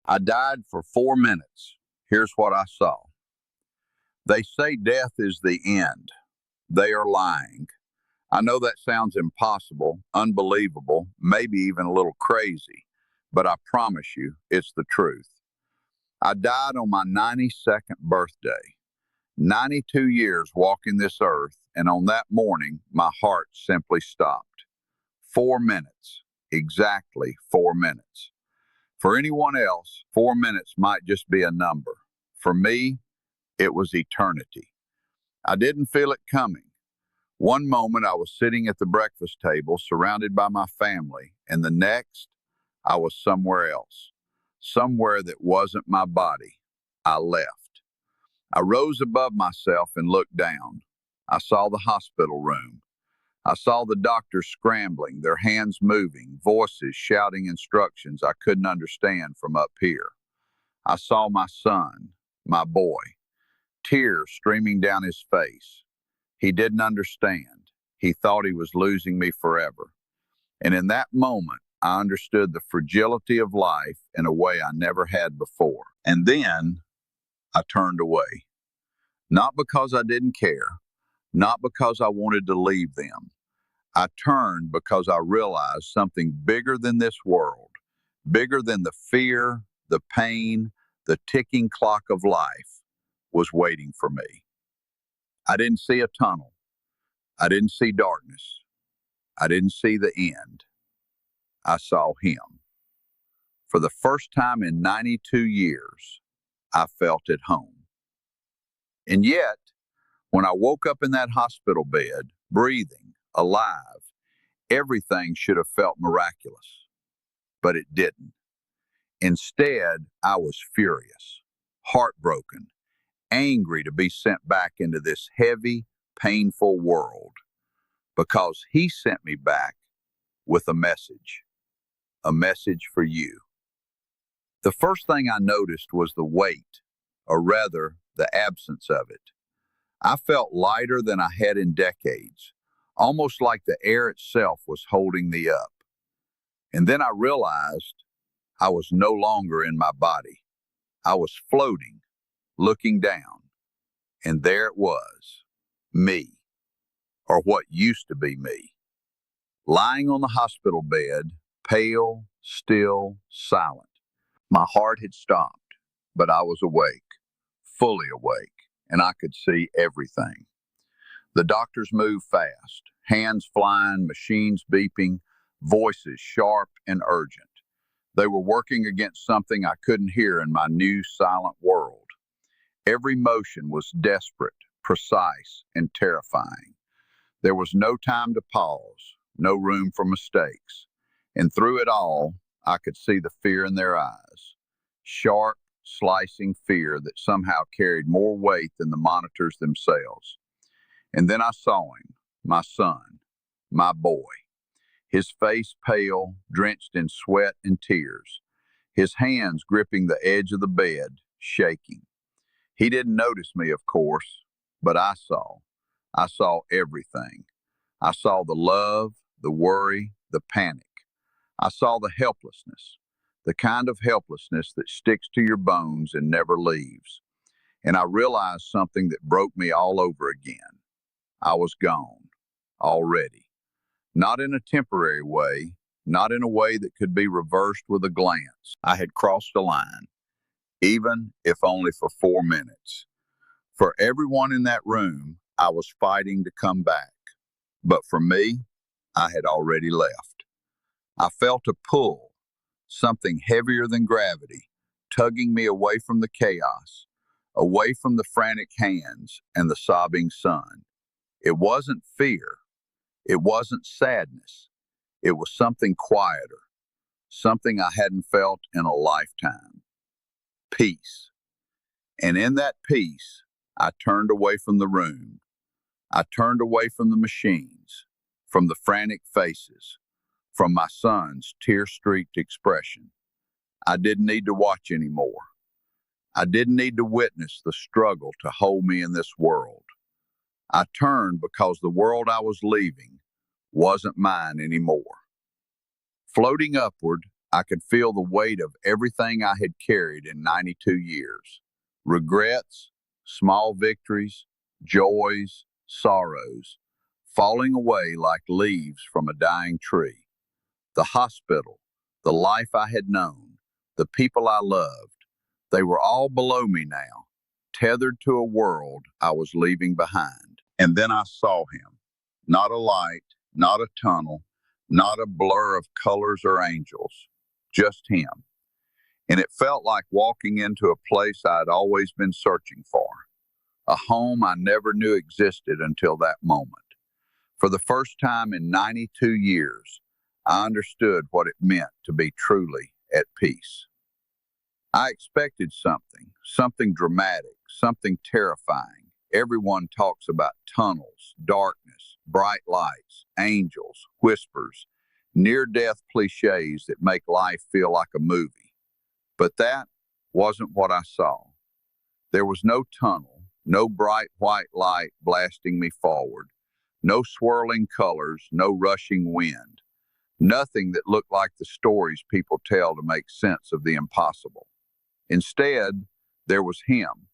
I died for 4 minutes. Here's what I saw. They say death is the end. They are lying. I know that sounds impossible, unbelievable, maybe even a little crazy, but I promise you it's the truth. I died on my 92nd birthday, 92 years walking this earth, and on that morning, my heart simply stopped. 4 minutes, exactly 4 minutes. For anyone else, 4 minutes might just be a number. For me, it was eternity. I didn't feel it coming. One moment I was sitting at the breakfast table surrounded by my family, and the next I was somewhere else, somewhere that wasn't my body. I left. I rose above myself and looked down. I saw the hospital room. I saw the doctors scrambling, their hands moving, voices shouting instructions I couldn't understand from up here. I saw my son, my boy, tears streaming down his face. He didn't understand. He thought he was losing me forever. And in that moment, I understood the fragility of life in a way I never had before. And then I turned away. Not because I didn't care, not because I wanted to leave them. I turned because I realized something bigger than this world, bigger than the fear, the pain, the ticking clock of life was waiting for me. I didn't see a tunnel. I didn't see darkness. I didn't see the end. I saw him. For the first time in 92 years, I felt at home. And yet, when I woke up in that hospital bed, breathing, alive, everything should have felt miraculous. But it didn't. Instead, I was furious, heartbroken, angry to be sent back into this heavy, painful world, because he sent me back with a message for you. The first thing I noticed was the weight, or rather, the absence of it. I felt lighter than I had in decades, almost like the air itself was holding me up. And then I realized I was no longer in my body. I was floating, looking down, and there it was, me, or what used to be me, lying on the hospital bed, pale, still, silent. My heart had stopped, but I was awake, fully awake, and I could see everything. The doctors moved fast, hands flying, machines beeping, voices sharp and urgent. They were working against something I couldn't hear in my new silent world. Every motion was desperate, precise, and terrifying. There was no time to pause, no room for mistakes. And through it all, I could see the fear in their eyes. Sharp, slicing fear that somehow carried more weight than the monitors themselves. And then I saw him, my son, my boy. His face pale, drenched in sweat and tears. His hands gripping the edge of the bed, shaking. He didn't notice me, of course, but I saw. I saw everything. I saw the love, the worry, the panic. I saw the helplessness, the kind of helplessness that sticks to your bones and never leaves. And I realized something that broke me all over again. I was gone, already. Not in a temporary way, not in a way that could be reversed with a glance. I had crossed a line, even if only for 4 minutes. For everyone in that room, I was fighting to come back. But for me, I had already left. I felt a pull, something heavier than gravity, tugging me away from the chaos, away from the frantic hands and the sobbing son. It wasn't fear. It wasn't sadness. It was something quieter, something I hadn't felt in a lifetime. Peace. And in that peace, I turned away from the room. I turned away from the machines, from the frantic faces, from my son's tear-streaked expression. I didn't need to watch anymore. I didn't need to witness the struggle to hold me in this world. I turned because the world I was leaving wasn't mine anymore. Floating upward, I could feel the weight of everything I had carried in 92 years. Regrets, small victories, joys, sorrows, falling away like leaves from a dying tree. The hospital, the life I had known, the people I loved, they were all below me now, tethered to a world I was leaving behind. And then I saw him. Not a light, not a tunnel, not a blur of colors or angels, just him. And it felt like walking into a place I'd always been searching for, a home I never knew existed until that moment. For the first time in 92 years, I understood what it meant to be truly at peace. I expected something dramatic, something terrifying. Everyone talks about tunnels, darkness, bright lights, angels, whispers, near-death cliches that make life feel like a movie. But that wasn't what I saw. There was no tunnel, no bright white light blasting me forward, no swirling colors, no rushing wind, nothing that looked like the stories people tell to make sense of the impossible. Instead, there was him,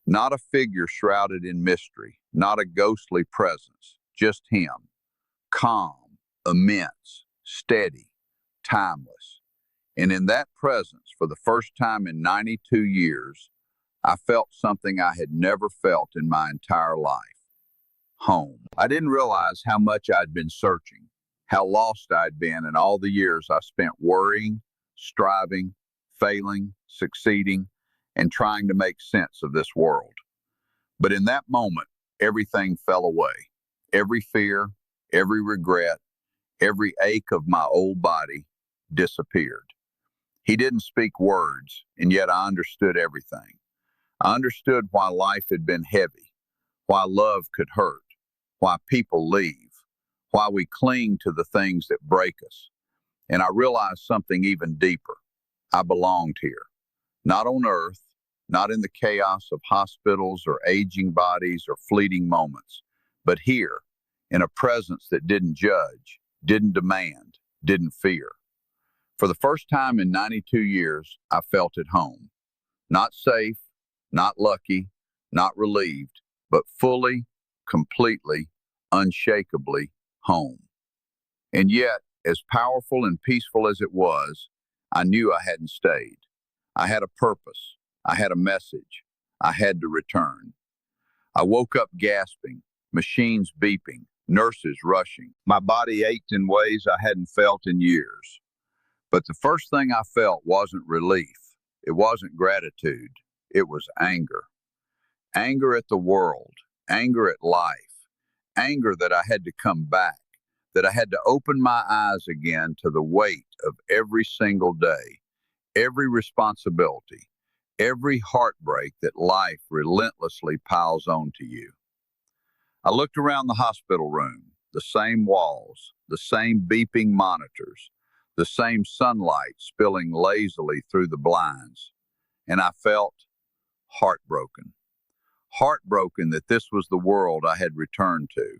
not a figure shrouded in mystery, not a ghostly presence, just him, calm, immense, steady, timeless. And in that presence, for the first time in 92 years, I felt something I had never felt in my entire life. Home. I didn't realize how much I'd been searching, how lost I'd been in all the years I spent worrying, striving, failing, succeeding, and trying to make sense of this world. But in that moment, everything fell away. Every fear, every regret, every ache of my old body disappeared. He didn't speak words, and yet I understood everything. I understood why life had been heavy, why love could hurt, why people leave, why we cling to the things that break us. And I realized something even deeper. I belonged here, not on earth, not in the chaos of hospitals or aging bodies or fleeting moments, but here, in a presence that didn't judge, didn't demand, didn't fear. For the first time in 92 years, I felt at home. Not safe, not lucky, not relieved, but fully, completely, unshakably home. And yet, as powerful and peaceful as it was, I knew I hadn't stayed. I had a purpose. I had a message. I had to return. I woke up gasping, machines beeping, nurses rushing. My body ached in ways I hadn't felt in years. But the first thing I felt wasn't relief. It wasn't gratitude. It was anger. Anger at the world. Anger at life. Anger that I had to come back, that I had to open my eyes again to the weight of every single day, every responsibility, every heartbreak that life relentlessly piles onto you. I looked around the hospital room, the same walls, the same beeping monitors, the same sunlight spilling lazily through the blinds, and I felt heartbroken. Heartbroken that this was the world I had returned to.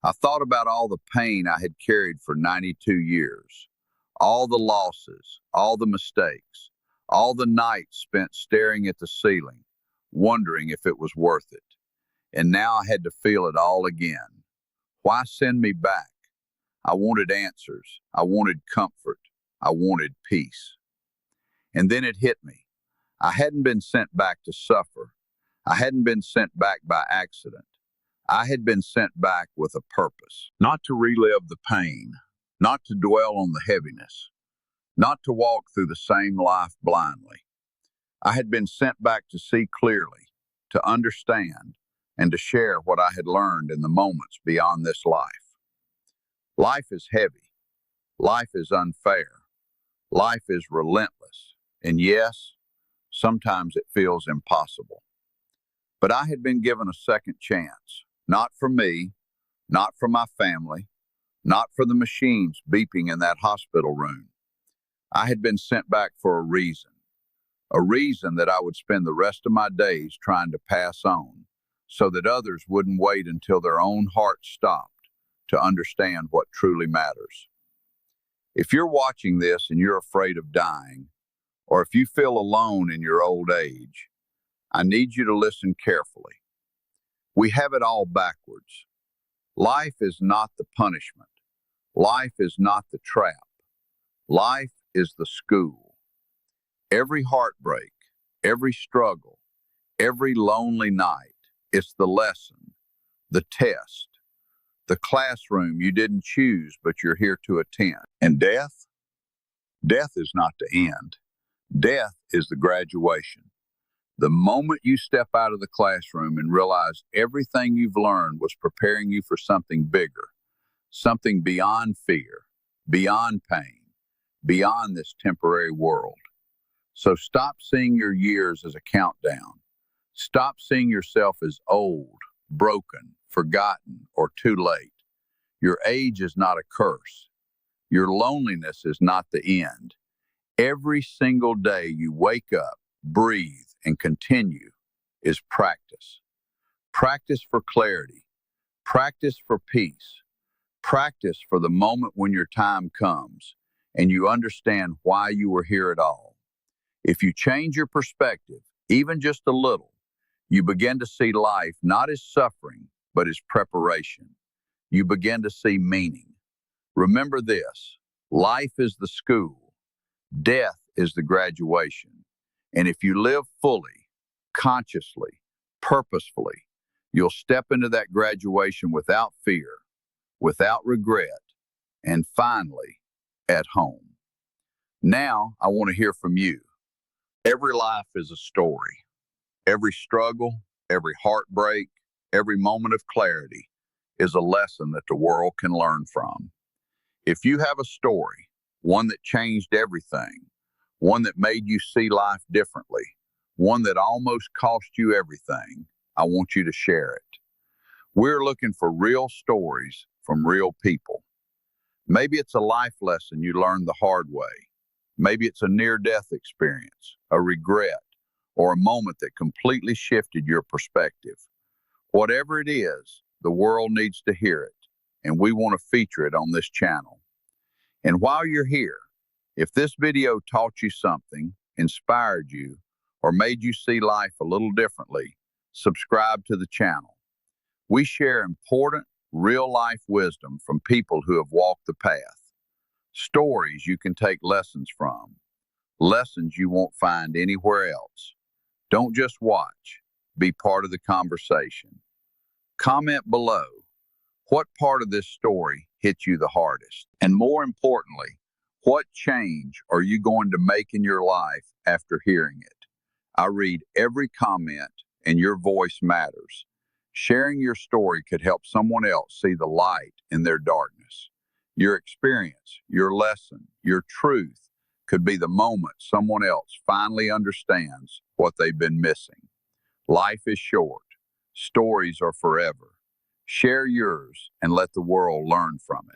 I thought about all the pain I had carried for 92 years, all the losses, all the mistakes, all the nights spent staring at the ceiling, wondering if it was worth it. And now I had to feel it all again. Why send me back? I wanted answers. I wanted comfort. I wanted peace. And then it hit me. I hadn't been sent back to suffer. I hadn't been sent back by accident. I had been sent back with a purpose, not to relive the pain, not to dwell on the heaviness, not to walk through the same life blindly. I had been sent back to see clearly, to understand, and to share what I had learned in the moments beyond this life. Life is heavy. Life is unfair. Life is relentless. And yes, sometimes it feels impossible. But I had been given a second chance, not for me, not for my family, not for the machines beeping in that hospital room. I had been sent back for a reason that I would spend the rest of my days trying to pass on, so that others wouldn't wait until their own hearts stopped to understand what truly matters. If you're watching this and you're afraid of dying, or if you feel alone in your old age, I need you to listen carefully. We have it all backwards. Life is not the punishment. Life is not the trap. Life is the school. Every heartbreak, every struggle, every lonely night, it's the lesson, the test, the classroom you didn't choose but you're here to attend. And death? Death is not the end. Death is the graduation. The moment you step out of the classroom and realize everything you've learned was preparing you for something bigger, something beyond fear, beyond pain, beyond this temporary world. So stop seeing your years as a countdown. Stop seeing yourself as old, broken, forgotten, or too late. Your age is not a curse. Your loneliness is not the end. Every single day you wake up, breathe, and continue is practice. Practice for clarity. Practice for peace. Practice for the moment when your time comes and you understand why you were here at all. If you change your perspective, even just a little, you begin to see life not as suffering, but as preparation. You begin to see meaning. Remember this, life is the school. Death is the graduation. And if you live fully, consciously, purposefully, you'll step into that graduation without fear, without regret, and finally, at home. Now, I want to hear from you. Every life is a story. Every struggle, every heartbreak, every moment of clarity is a lesson that the world can learn from. If you have a story, one that changed everything, one that made you see life differently, one that almost cost you everything, I want you to share it. We're looking for real stories from real people. Maybe it's a life lesson you learned the hard way. Maybe it's a near-death experience, a regret, or a moment that completely shifted your perspective. Whatever it is, the world needs to hear it, and we want to feature it on this channel. And while you're here, if this video taught you something, inspired you, or made you see life a little differently, subscribe to the channel. We share important, real-life wisdom from people who have walked the path. Stories you can take lessons from. Lessons you won't find anywhere else. Don't just watch. Be part of the conversation. Comment below. What part of this story hit you the hardest? And more importantly, what change are you going to make in your life after hearing it? I read every comment, and your voice matters. Sharing your story could help someone else see the light in their darkness. Your experience, your lesson, your truth could be the moment someone else finally understands what they've been missing. Life is short. Stories are forever. Share yours and let the world learn from it.